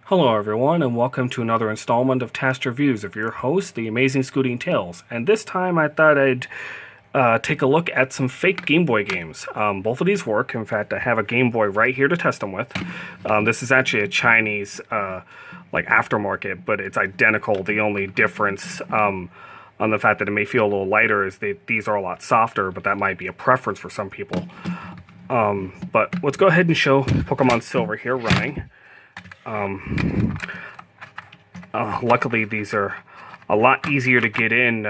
Hello everyone, and welcome to another installment of TAST Reviews of your host, the amazing Scooting Tales. And this time I thought I'd take a look at some fake Game Boy games. Both of these work. In fact, I have a Game Boy right here to test them with. This is actually a Chinese aftermarket, but it's identical. The only difference on the fact that it may feel a little lighter is that these are a lot softer, but that might be a preference for some people. But let's go ahead and show Pokemon Silver here running. Luckily, these are a lot easier to get in,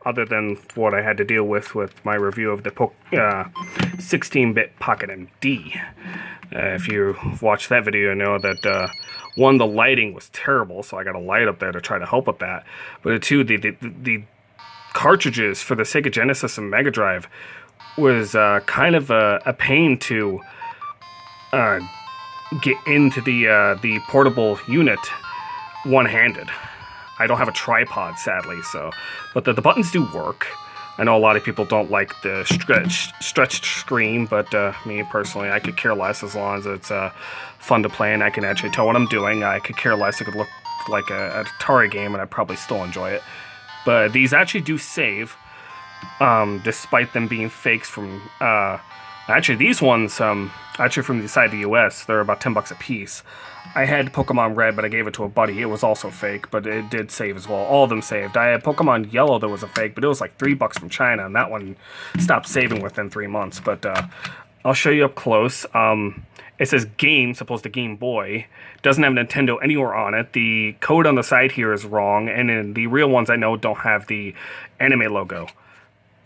other than what I had to deal with my review of the 16-bit Pocket MD. If you watched that video, you know that the lighting was terrible, so I got a light up there to try to help with that. But two, the cartridges for the Sega Genesis and Mega Drive was kind of a pain to get into the portable unit one-handed. I don't have a tripod, sadly, but the buttons do work. I know a lot of people don't like the stretched screen, but me personally, I could care less as long as it's fun to play and I can actually tell what I'm doing. I could care less. It could look like an Atari game and I'd probably still enjoy it. But these actually do save, despite them being fakes from... Actually, these ones, actually from the side of the US, they're about 10 bucks a piece. I had Pokemon Red, but I gave it to a buddy. It was also fake, but it did save as well. All of them saved. I had Pokemon Yellow that was a fake, but it was like 3 bucks from China, and that one stopped saving within 3 months. But I'll show you up close. It says Game, supposed to Game Boy. Doesn't have Nintendo anywhere on it. The code on the side here is wrong, and in the real ones I know don't have the anime logo.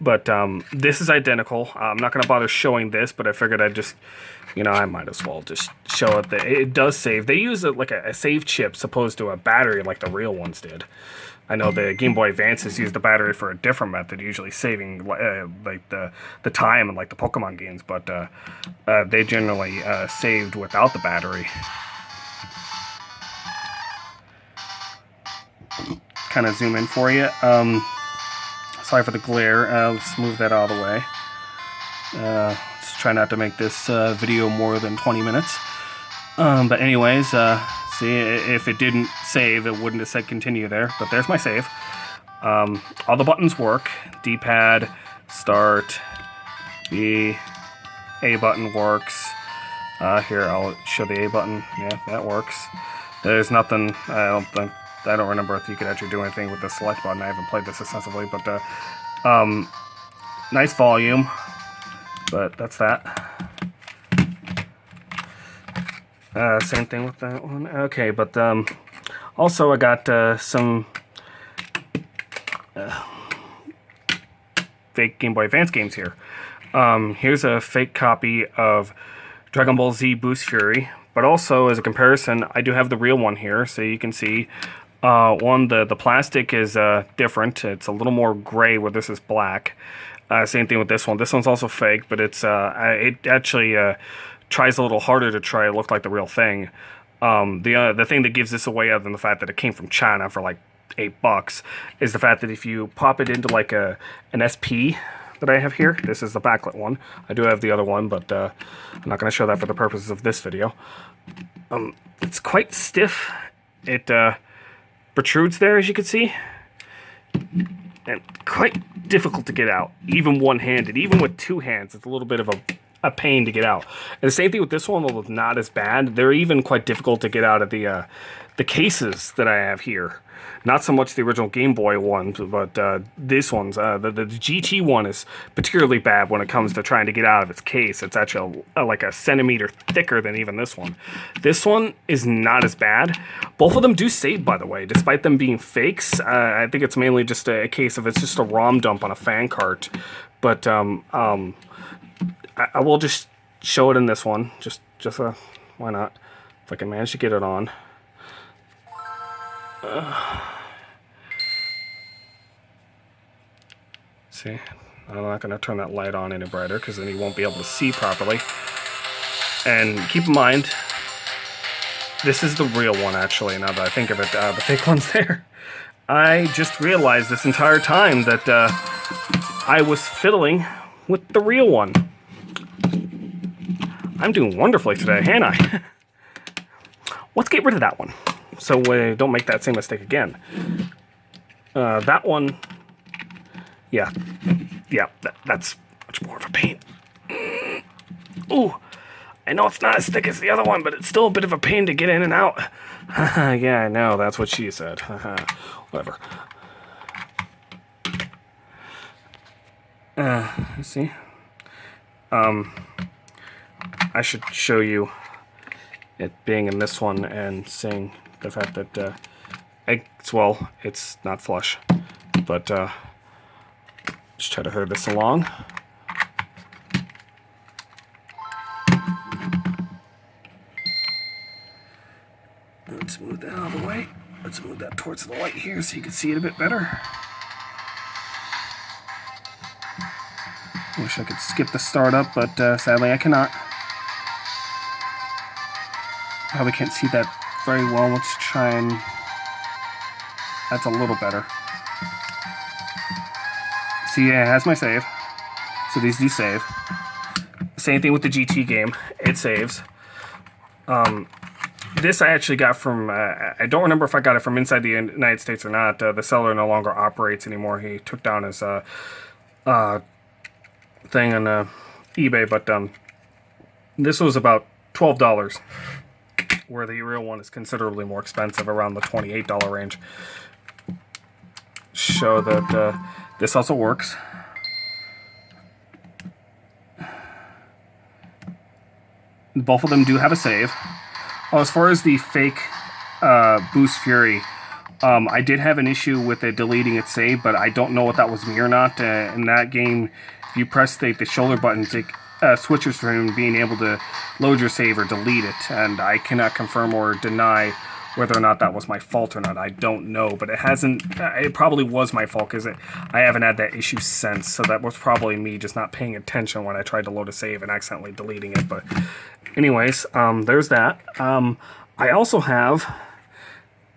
But this is identical. I'm not going to bother showing this, but I figured I'd just, I might as well just show it. That it does save. They use it like a save chip, opposed to a battery like the real ones did. I know the Game Boy Advances use the battery for a different method, usually saving like the time and like the Pokemon games, but they generally saved without the battery. Kind of zoom in for you. Sorry for the glare. Let's move that out of the way. Let's try not to make this video more than 20 minutes. But anyways, see, if it didn't save, it wouldn't have said continue there. But there's my save. All the buttons work. D-pad, start, the A button works. Here, I'll show the A button. Yeah, that works. There's nothing, I don't remember if you could actually do anything with the select button. I haven't played this extensively, but nice volume. But that's that. Same thing with that one. Okay, but also I got some fake Game Boy Advance games here. Here's a fake copy of Dragon Ball Z Boost Fury, but also as a comparison, I do have the real one here, so you can see. The plastic is different. It's a little more gray where this is black. Same thing with this one. This one's also fake, but it actually tries a little harder to try to look like the real thing. The thing that gives this away, other than the fact that it came from China for like $8, is the fact that if you pop it into like an SP that I have here, this is the backlit one. I do have the other one, but I'm not going to show that for the purposes of this video. It's quite stiff. It protrudes there, as you can see, and quite difficult to get out, even one-handed. Even with two hands, it's a little bit of a pain to get out. And the same thing with this one, although not as bad. They're even quite difficult to get out of the cases that I have here. Not so much the original Game Boy ones, but this one's, the GT one is particularly bad when it comes to trying to get out of its case. It's actually like a centimeter thicker than even this one. This one is not as bad. Both of them do save, by the way, despite them being fakes. I think it's mainly just a case of it's just a ROM dump on a fan cart. But I will just show it in this one. Just why not? If I can manage to get it on. See, I'm not going to turn that light on any brighter because then you won't be able to see properly. And keep in mind, this is the real one, actually, now that I think of it. The fake one's there. I just realized this entire time that I was fiddling with the real one. I'm doing wonderfully today, ain't I? Let's get rid of that one. so we don't make that same mistake again. That one, yeah, that's much more of a pain. Ooh, I know it's not as thick as the other one, but it's still a bit of a pain to get in and out. Yeah, I know, that's what she said. Whatever. Let's see. I should show you it being in this one and seeing the fact that well, it's not flush, but just try to hurry this along. Let's move that out of the way. Let's move that towards the light here so you can see it a bit better. Wish I could skip the startup, but sadly I cannot. Probably can't see that very well. Let's try and... That's a little better. See, it has my save. So these do save. Same thing with the GT game. It saves. This I actually got from... I don't remember if I got it from inside the United States or not. The seller no longer operates anymore. He took down his thing on eBay, but this was about $12, where the real one is considerably more expensive, around the $28 range. Show that this also works. Both of them do have a save. As far as the fake Boost Fury, I did have an issue with it deleting its save, but I don't know if that was me or not. In that game, if you press the shoulder buttons, it switches from being able to load your save or delete it, and I cannot confirm or deny whether or not that was my fault or not. I don't know, but it hasn't... it probably was my fault, because I haven't had that issue since, so that was probably me just not paying attention when I tried to load a save and accidentally deleting it. But anyways, there's that. I also have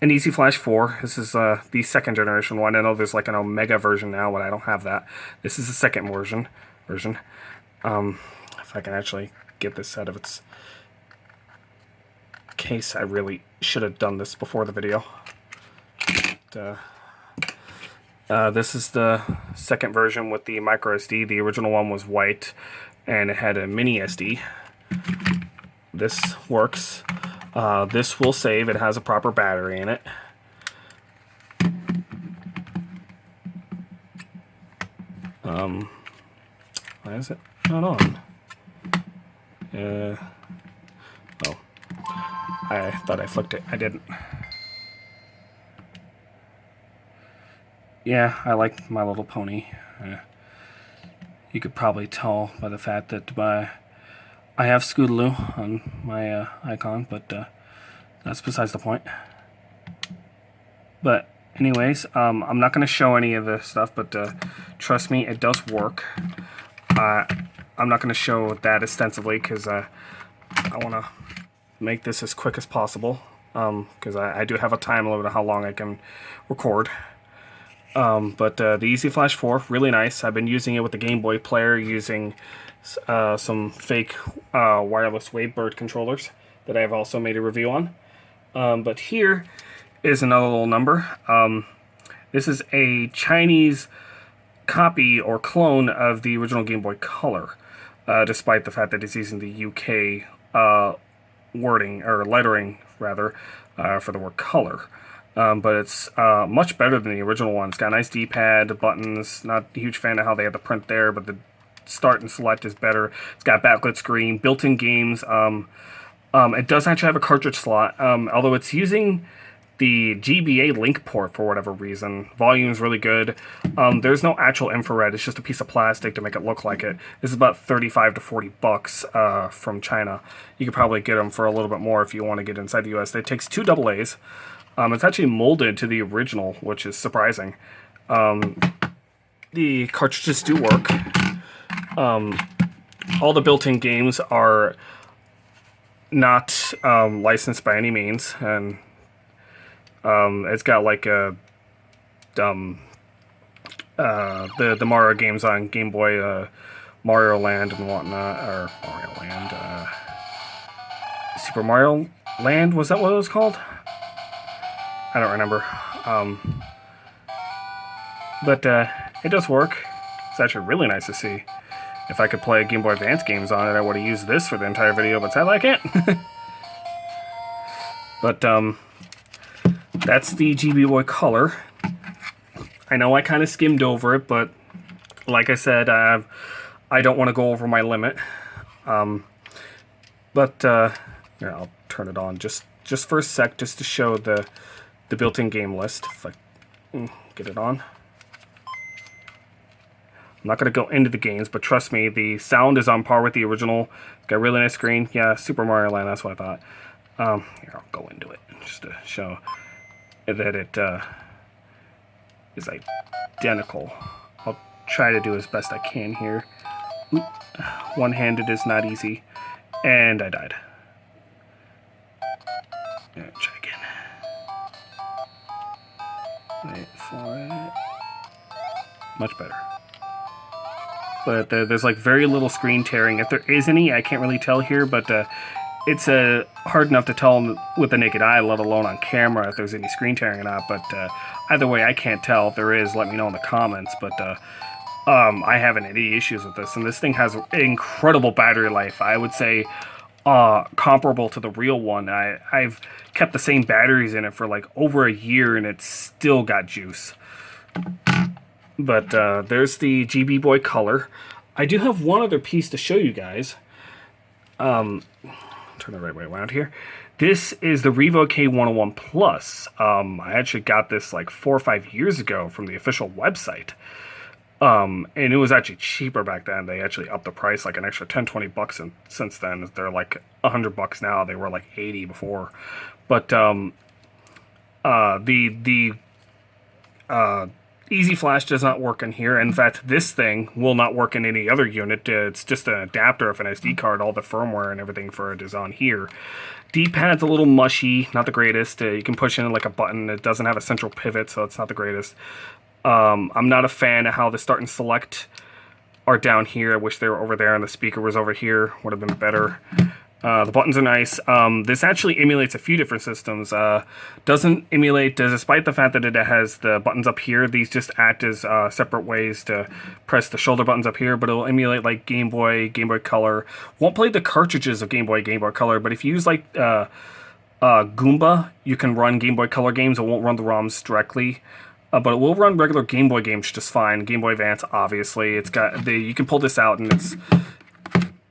an Easy Flash 4. This is the second generation one. I know there's like an Omega version now, but I don't have that. This is the second version. If I can actually get this out of its case, I really should have done this before the video. This is the second version with the micro SD. The original one was white and it had a mini SD. This works. This will save. It has a proper battery in it. Why is it not on? Oh. I thought I flicked it. I didn't. Yeah, I like My Little Pony. You could probably tell by the fact that I have Scootaloo on my icon, but that's besides the point. But anyways, I'm not going to show any of this stuff, but trust me, it does work. I'm not going to show that extensively because I want to make this as quick as possible, because I do have a time limit of how long I can record. But the Easy Flash 4, really nice. I've been using it with the Game Boy player, using some fake wireless Wavebird controllers that I've also made a review on. But here is another little number. This is a Chinese copy or clone of the original Game Boy Color, despite the fact that it's using the UK wording, or lettering rather, for the word color. But it's much better than the original one. It's got a nice D-pad, buttons. Not a huge fan of how they have the print there, but the start and select is better. It's got backlit screen, built-in games. It does actually have a cartridge slot, although it's using the GBA link port for whatever reason. Volume's really good. There's no actual infrared. It's just a piece of plastic to make it look like it. This is about 35 to 40 bucks from China. You could probably get them for a little bit more if you want to get inside the US. It takes 2 AA's. It's actually molded to the original, which is surprising. The cartridges do work. All the built-in games are not licensed by any means, and it's got like a the Mario games on Game Boy, Mario Land and whatnot, or Mario Land, Super Mario Land, was that what it was called? I don't remember. But it does work. It's actually really nice to see. If I could play Game Boy Advance games on it, I would have used this for the entire video, but sadly I can't. But that's the GBA Color. I know I kind of skimmed over it, but like I said, I don't want to go over my limit. But here, I'll turn it on just for a sec, just to show the built-in game list. If I get it on. I'm not going to go into the games, but trust me, the sound is on par with the original. It's got a really nice screen. Yeah, Super Mario Land, that's what I thought. Here, I'll go into it just to show that it is identical. I'll try to do as best I can here. Oop, one-handed is not easy. And I died. Right, try again. Wait for it. Much better. But there's like very little screen tearing. If there is any, I can't really tell here, but it's hard enough to tell with the naked eye, let alone on camera, if there's any screen tearing or not. But either way, I can't tell. If there is, let me know in the comments. But I haven't had any issues with this, and this thing has incredible battery life. I would say comparable to the real one. I've kept the same batteries in it for like over a year, and it's still got juice. But there's the GBA Color. I do have one other piece to show you guys. Turn the right way around here. This is the Revo K101 Plus. I actually got this like 4 or 5 years ago from the official website. And it was actually cheaper back then. They actually upped the price like an extra 10-20 bucks, and since then they're like $100 now. They were like 80 before. But Easy Flash does not work in here. In fact, this thing will not work in any other unit. It's just an adapter of an SD card. All the firmware and everything for it is on here. D-pad's a little mushy, not the greatest. You can push in like a button. It doesn't have a central pivot, so it's not the greatest. I'm not a fan of how the start and select are down here. I wish they were over there and the speaker was over here. Would have been better. The buttons are nice. This actually emulates a few different systems. Doesn't emulate, despite the fact that it has the buttons up here, these just act as separate ways to press the shoulder buttons up here, but it'll emulate like Game Boy Color. Won't play the cartridges of Game Boy Color, but if you use like Goomba, you can run Game Boy Color games. It won't run the ROMs directly. But it will run regular Game Boy games just fine. Game Boy Advance, obviously. It's got you can pull this out and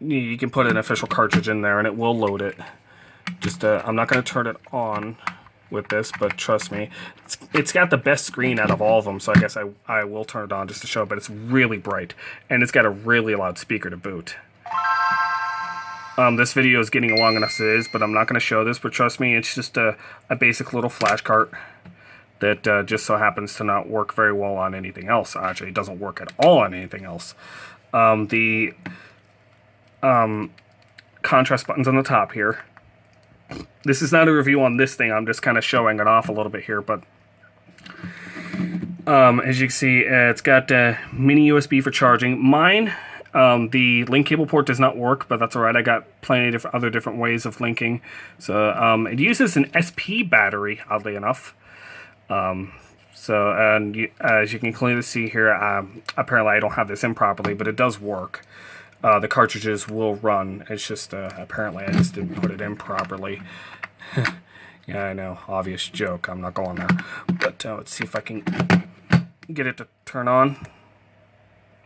you can put an official cartridge in there and it will load it. Just I'm not going to turn it on with this, but trust me, it's got the best screen out of all of them, so I guess I will turn it on just to show, but it's really bright and it's got a really loud speaker to boot. This video is getting long enough as it is, but I'm not going to show this, but trust me, it's just a basic little flash cart that just so happens to not work very well on anything else. Actually, it doesn't work at all on anything else. The contrast buttons on the top here. This is not a review on this thing. I'm just kind of showing it off a little bit here, but as you can see, it's got mini USB for charging. Mine, the link cable port does not work, but that's alright. I got plenty of other different ways of linking. So it uses an SP battery, oddly enough. As you can clearly see here, apparently I don't have this in properly, but it does work. The cartridges will run. It's just apparently I just didn't put it in properly. Yeah, I know, obvious joke. I'm not going there. But let's see if I can get it to turn on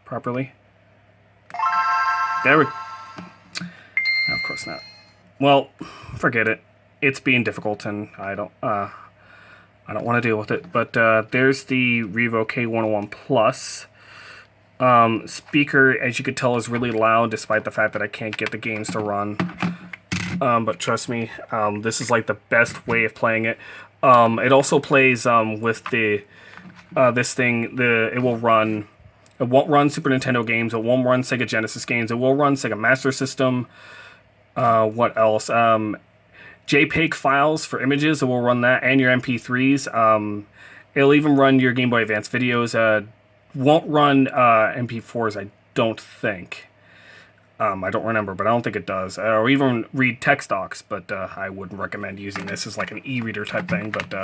properly. There we go. Of course not. Well, forget it. It's being difficult, and I don't want to deal with it. But there's the Revo K101 Plus. Speaker, as you could tell, is really loud, despite the fact that I can't get the games to run. But trust me, this is like the best way of playing it. It also plays with the this thing. It will run. It won't run Super Nintendo games. It won't run Sega Genesis games. It will run Sega Master System. What else? JPEG files for images. It will run that, and your MP3s. It'll even run your Game Boy Advance videos. Won't run MP4s, I don't think. I don't remember, but I don't think it does. Or even read text docs, but I wouldn't recommend using this as like an e-reader type thing. But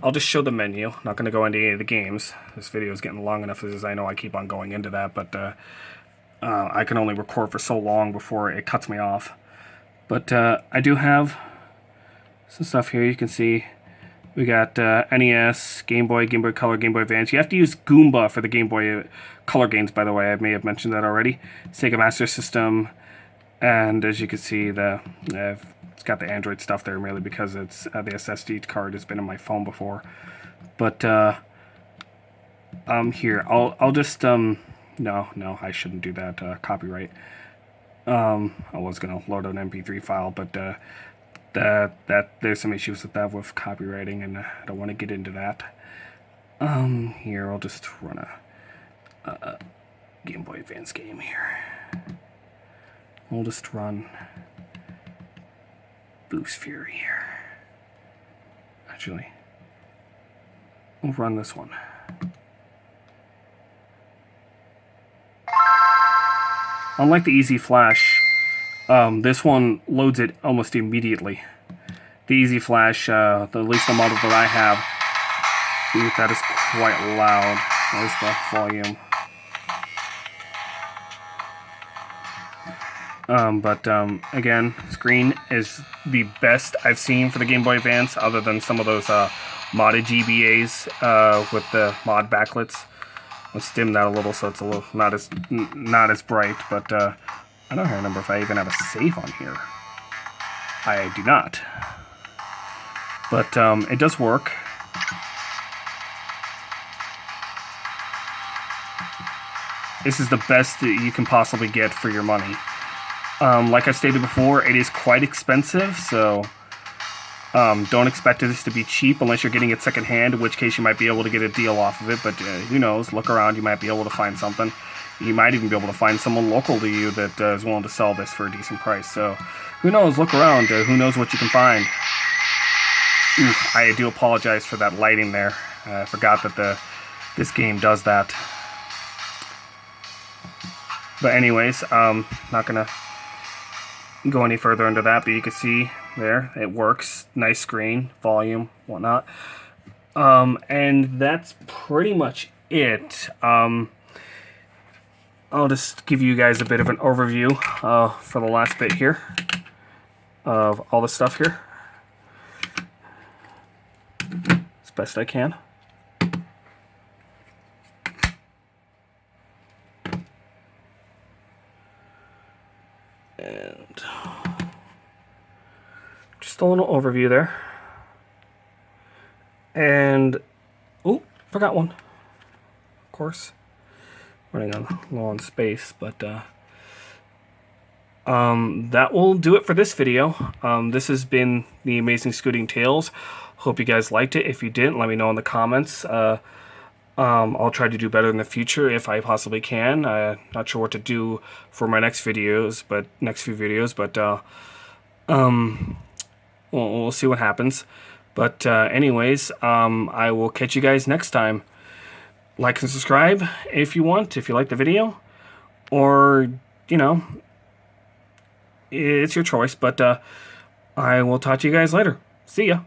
I'll just show the menu. I'm not going to go into any of the games. This video is getting long enough as I know I keep on going into that, but I can only record for so long before it cuts me off. But I do have some stuff here. You can see we got NES, Game Boy, Game Boy Color, Game Boy Advance. You have to use Goomba for the Game Boy Color games, by the way. I may have mentioned that already. Sega Master System, and as you can see, it's got the Android stuff there merely because it's the SSD card has been in my phone before. But here I'll just no, I shouldn't do that. Copyright. I was gonna load an MP3 file, but that there's some issues with that with copywriting, and I don't want to get into that. Here I'll just run a Game Boy Advance game here. We'll just run Boost Fury here. Actually, we'll run this one. Unlike the Easy Flash, this one loads it almost immediately. The Easy Flash, at least the model that I have, ooh, that is quite loud. There's the volume. Again, screen is the best I've seen for the Game Boy Advance, other than some of those modded GBAs with the mod backlights. Let's dim that a little so it's a little not as bright, but I don't remember if I even have a save on here. I do not. But it does work. This is the best that you can possibly get for your money. Like I stated before, it is quite expensive, so don't expect this to be cheap unless you're getting it secondhand, in which case you might be able to get a deal off of it, but who knows, look around, you might be able to find something. You might even be able to find someone local to you that is willing to sell this for a decent price, so who knows, look around, who knows what you can find. Ooh, I do apologize for that lighting there. I forgot that this game does that. But anyways, not gonna go any further into that, but you can see there, it works. Nice screen, volume, whatnot. And that's pretty much it. I'll just give you guys a bit of an overview for the last bit here of all the stuff here as best I can. And just a little overview there. And oh, forgot one. Of course, running on low on space, but that will do it for this video. This has been the Amazing Scooting Tales. Hope you guys liked it. If you didn't, let me know in the comments. I'll try to do better in the future if I possibly can. Not sure what to do for my next few videos, but we'll see what happens. But anyways, I will catch you guys next time. Like and subscribe if you want, if you like the video, or you know, it's your choice. But I will talk to you guys later. See ya.